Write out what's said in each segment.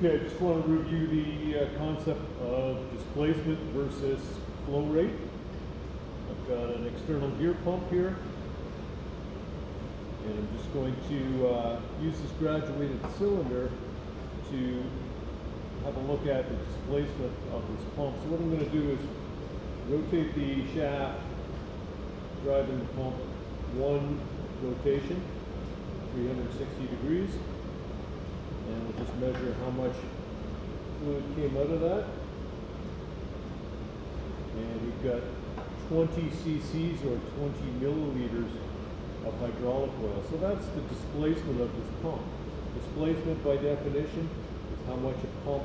Okay, I just want to review the concept of displacement versus flow rate. I've got an external gear pump here, and I'm just going to use this graduated cylinder to have a look at the displacement of this pump. So what I'm going to do is rotate the shaft, driving the pump one rotation, 360 degrees. And we'll just measure how much fluid came out of that. And we've got 20 cc's or 20 milliliters of hydraulic oil. So that's the displacement of this pump. Displacement by definition is how much a pump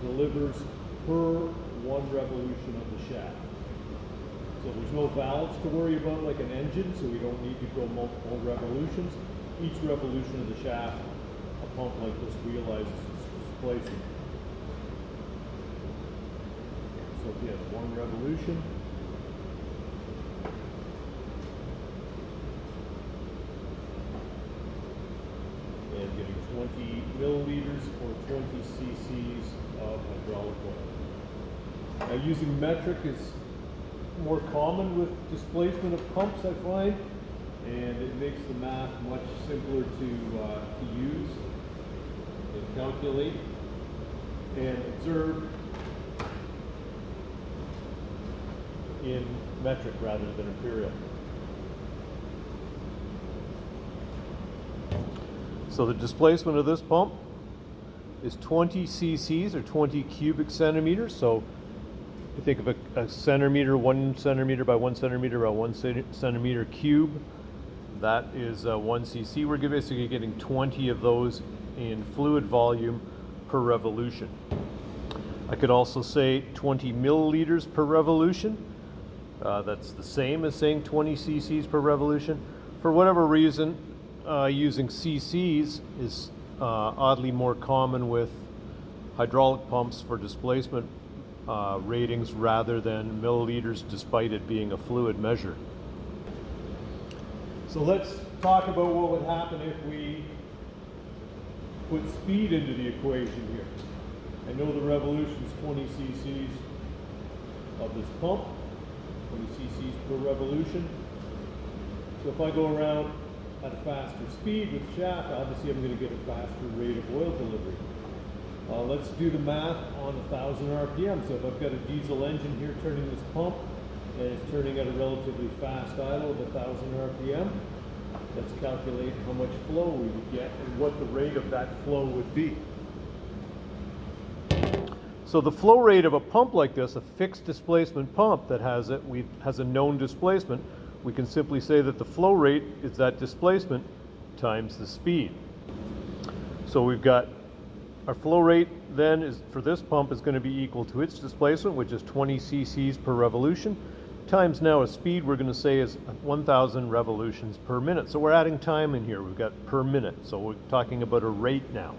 delivers per one revolution of the shaft. So there's no valves to worry about like an engine, so we don't need to go multiple revolutions. Each revolution of the shaft, a pump like this realizes its displacement. So if you have one revolution, and getting 20 milliliters or 20 cc's of hydraulic oil. Now using metric is more common with displacement of pumps, I find, and it makes the math much simpler to use and calculate and observe in metric rather than imperial. So the displacement of this pump is 20 cc's or 20 cubic centimeters. So you think of a centimeter, 1 centimeter by 1 centimeter by 1 centimeter cube. That is 1 cc. We're basically getting 20 of those in fluid volume per revolution. I could also say 20 milliliters per revolution. That's the same as saying 20 cc's per revolution. For whatever reason, using cc's is oddly more common with hydraulic pumps for displacement ratings rather than milliliters, despite it being a fluid measure. So let's talk about what would happen if we put speed into the equation here. I know the revolution is 20 cc's of this pump, 20 cc's per revolution. So if I go around at a faster speed with the shaft, obviously I'm going to get a faster rate of oil delivery. Let's do the math on 1,000 RPM. So if I've got a diesel engine here turning this pump, and it's turning at a relatively fast idle of 1,000 RPM, let's calculate how much flow we would get and what the rate of that flow would be. So the flow rate of a pump like this, a fixed displacement pump that has a known displacement, we can simply say that the flow rate is that displacement times the speed. So we've got our flow rate then is for this pump is going to be equal to its displacement, which is 20 cc's per revolution, times now a speed we're going to say is 1,000 revolutions per minute. So we're adding time in here. We've got per minute. So we're talking about a rate now.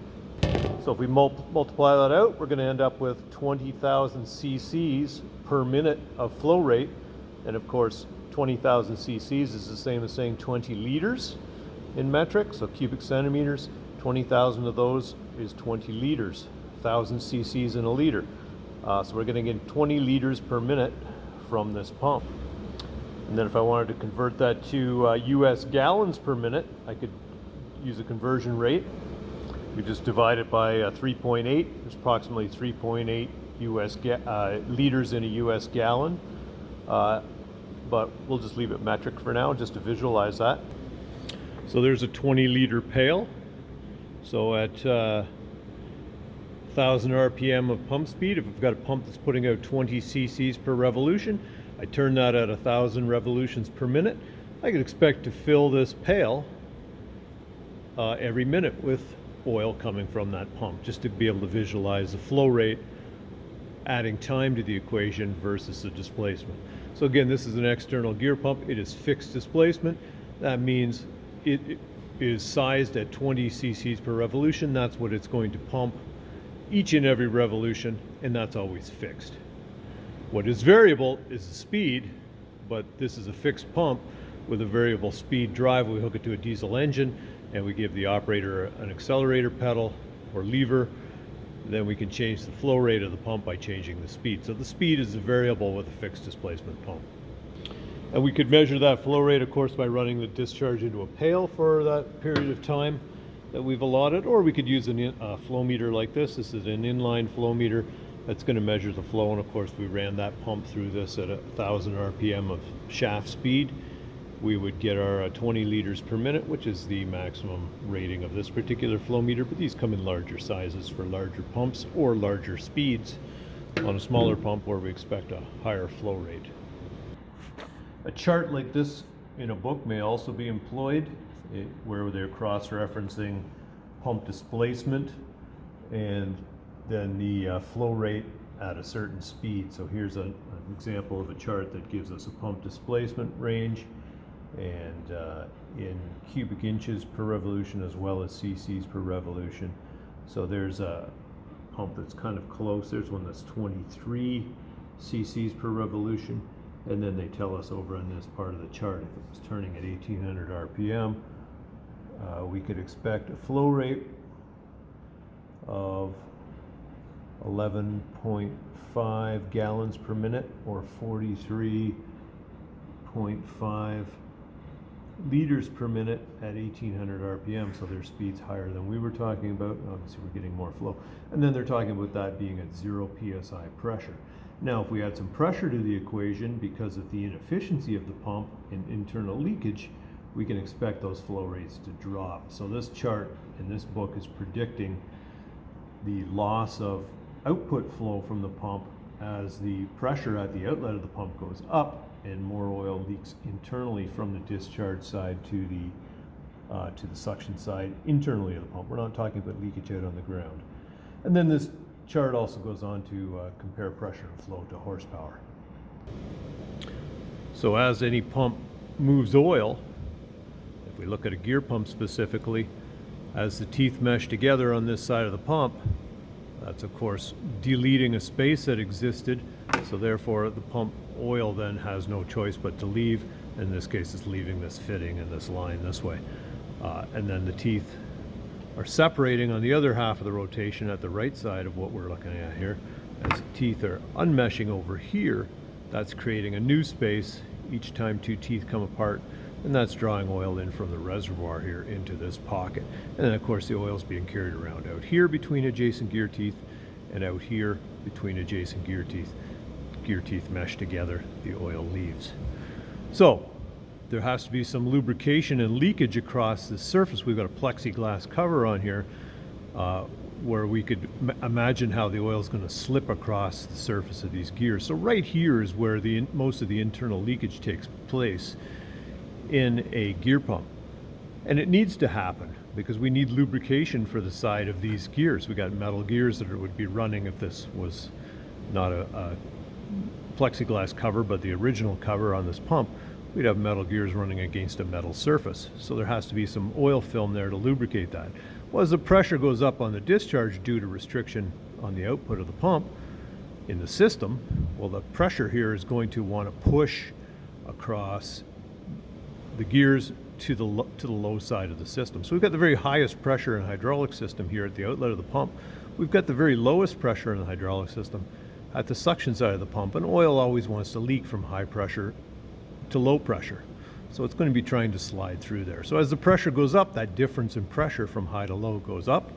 So if we multiply that out, we're going to end up with 20,000 cc's per minute of flow rate. And of course, 20,000 cc's is the same as saying 20 liters in metric. So cubic centimeters, 20,000 of those is 20 liters, 1,000 cc's in a liter. So we're going to get 20 liters per minute from this pump. And then if I wanted to convert that to US gallons per minute, I could use a conversion rate. We just divide it by 3.8. There's approximately 3.8 liters in a US gallon. But we'll just leave it metric for now, just to visualize that. So there's a 20 liter pail. So at 1,000 RPM of pump speed, if I've got a pump that's putting out 20 cc's per revolution, I turn that at 1,000 revolutions per minute, I could expect to fill this pail every minute with oil coming from that pump, just to be able to visualize the flow rate, adding time to the equation versus the displacement. So again, this is an external gear pump. It is fixed displacement. That means it is sized at 20 cc's per revolution. That's what it's going to pump each and every revolution, and that's always fixed. What is variable is the speed, but this is a fixed pump with a variable speed drive. We hook it to a diesel engine, and we give the operator an accelerator pedal or lever Then we can change the flow rate of the pump by changing the speed. So the speed is a variable with a fixed displacement pump. And we could measure that flow rate, of course, by running the discharge into a pail for that period of time that we've allotted, or we could use a flow meter like this. This is an inline flow meter that's going to measure the flow, and of course we ran that pump through this at 1,000 RPM of shaft speed. We would get our 20 liters per minute, which is the maximum rating of this particular flow meter, but these come in larger sizes for larger pumps or larger speeds on a smaller pump where we expect a higher flow rate. A chart like this in a book may also be employed where they're cross-referencing pump displacement and then the flow rate at a certain speed. So here's an example of a chart that gives us a pump displacement range and in cubic inches per revolution as well as cc's per revolution. So there's a pump that's kind of close. There's one that's 23 cc's per revolution. And then they tell us over on this part of the chart, if it was turning at 1800 RPM, we could expect a flow rate of 11.5 gallons per minute or 43.5 liters per minute at 1800 RPM. So their speed's higher than we were talking about. Obviously, we're getting more flow. And then they're talking about that being at 0 psi pressure. Now, if we add some pressure to the equation because of the inefficiency of the pump and internal leakage, we can expect those flow rates to drop. So this chart in this book is predicting the loss of output flow from the pump as the pressure at the outlet of the pump goes up and more oil leaks internally from the discharge side to the suction side internally of the pump. We're not talking about leakage out on the ground. And then this chart also goes on to compare pressure and flow to horsepower. So as any pump moves oil, if we look at a gear pump specifically, as the teeth mesh together on this side of the pump, that's of course deleting a space that existed, so therefore the pump oil then has no choice but to leave. In this case, it's leaving this fitting and this line this way. And then the teeth are separating on the other half of the rotation at the right side of what we're looking at here. As the teeth are unmeshing over here, that's creating a new space each time two teeth come apart, and that's drawing oil in from the reservoir here into this pocket. And then of course the oil is being carried around out here between adjacent gear teeth and out here between adjacent gear teeth. Gear teeth mesh together, the oil leaves. So there has to be some lubrication and leakage across the surface. We've got a plexiglass cover on here where we could imagine how the oil is going to slip across the surface of these gears. So right here is where most of the internal leakage takes place in a gear pump. And it needs to happen because we need lubrication for the side of these gears. We got metal gears that would be running if this was not a plexiglass cover, but the original cover on this pump. We'd have metal gears running against a metal surface. So there has to be some oil film there to lubricate that. Well, as the pressure goes up on the discharge due to restriction on the output of the pump in the system, well, the pressure here is going to want to push across the gears to the low side of the system. So we've got the very highest pressure in hydraulic system here at the outlet of the pump. We've got the very lowest pressure in the hydraulic system at the suction side of the pump, and oil always wants to leak from high pressure to low pressure. So it's going to be trying to slide through there. So as the pressure goes up, that difference in pressure from high to low goes up,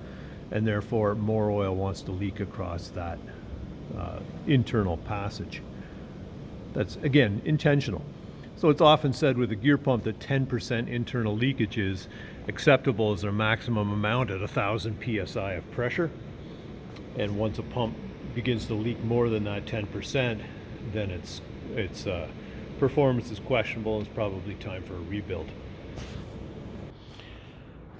and therefore more oil wants to leak across that internal passage. That's, again, intentional. So it's often said with a gear pump that 10% internal leakage is acceptable as their maximum amount at 1,000 psi of pressure. And once a pump begins to leak more than that 10%, then its performance is questionable and it's probably time for a rebuild.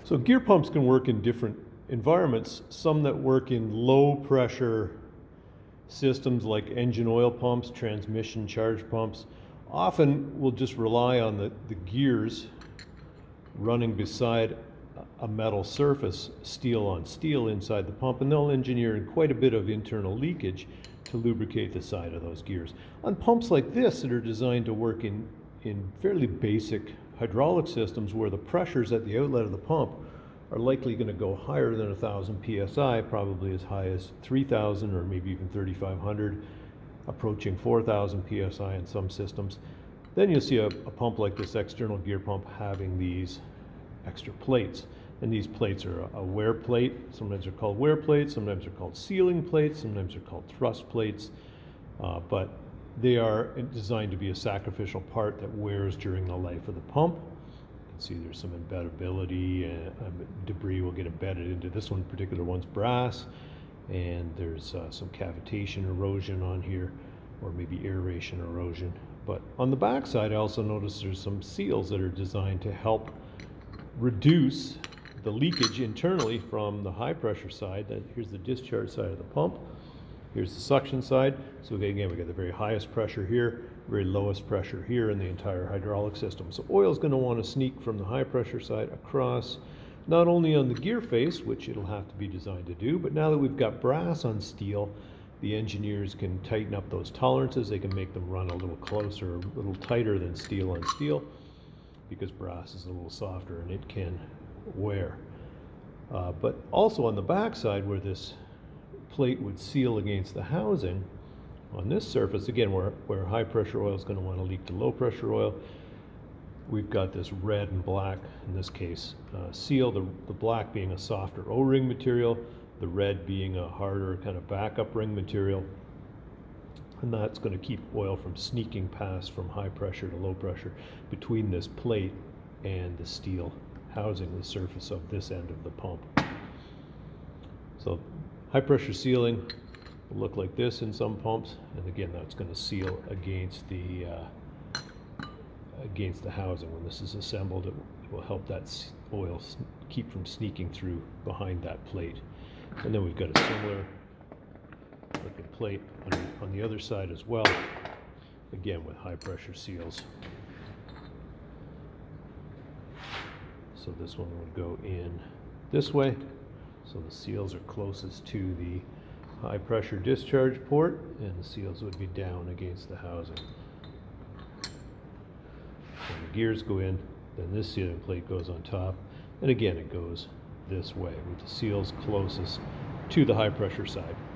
So gear pumps can work in different environments. Some that work in low pressure systems like engine oil pumps, transmission charge pumps, often will just rely on the gears running beside a metal surface, steel on steel inside the pump, and they'll engineer in quite a bit of internal leakage to lubricate the side of those gears. On pumps like this that are designed to work in fairly basic hydraulic systems where the pressures at the outlet of the pump are likely going to go higher than 1,000 psi, probably as high as 3,000 or maybe even 3,500, approaching 4,000 psi in some systems. Then you'll see a pump like this external gear pump having these extra plates. And these plates are a wear plate. Sometimes they're called wear plates, sometimes they're called sealing plates, sometimes they're called thrust plates. But they are designed to be a sacrificial part that wears during the life of the pump. You can see there's some embeddability, and debris will get embedded into this one. Particular one's brass, and there's some cavitation erosion on here, or maybe aeration erosion. But on the back side, I also noticed there's some seals that are designed to help reduce the leakage internally from the high pressure side. Here's the discharge side of the pump. Here's the suction side. So again, we got the very highest pressure here, very lowest pressure here in the entire hydraulic system. So oil is going to want to sneak from the high pressure side across, not only on the gear face, which it'll have to be designed to do, but now that we've got brass on steel, the engineers can tighten up those tolerances. They can make them run a little closer, a little tighter than steel on steel, because brass is a little softer and it can wear. But also on the back side, where this plate would seal against the housing, on this surface, again, where high pressure oil is going to want to leak to low pressure oil, we've got this red and black, in this case, seal, the black being a softer O-ring material, the red being a harder kind of backup ring material. And that's going to keep oil from sneaking past from high pressure to low pressure between this plate and the steel housing the surface of this end of the pump. So high pressure sealing will look like this in some pumps, and again, that's going to seal against the housing. When this is assembled, it will help that oil keep from sneaking through behind that plate. And then we've got a similar looking plate on the other side as well, again with high pressure seals. So this one would go in this way, so the seals are closest to the high pressure discharge port, and the seals would be down against the housing. When the gears go in, then this sealing plate goes on top, and again it goes this way with the seals closest to the high pressure side.